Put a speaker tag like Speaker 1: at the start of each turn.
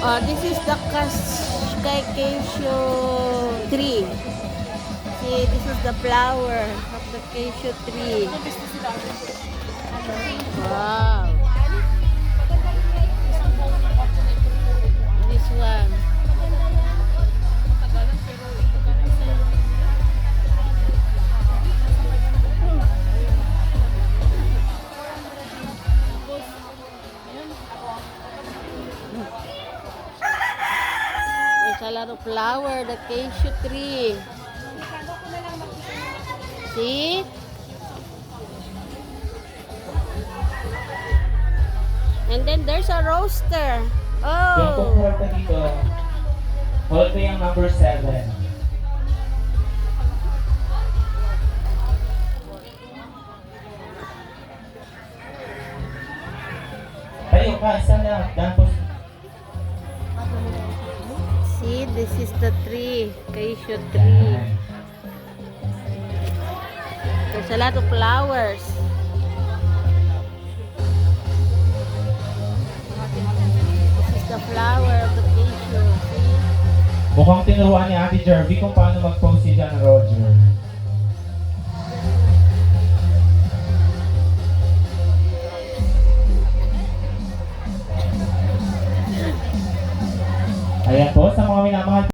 Speaker 1: This is the cashew tree. See, this is the flower of the cashew tree. Wow. This one. There's a lot of flower, the cashew tree. See? And then there's a roaster.
Speaker 2: Yung
Speaker 1: Oh!
Speaker 2: pupunta dito, hold yung number 7. Tayo ka, isa lang. Tapos,
Speaker 1: See, this is the tree, cashew tree. There's a lot of flowers. This is the flower of the cashew. See?
Speaker 2: mukhang tinuruan ni Ate Jervy kung paano mag-post si John Roger.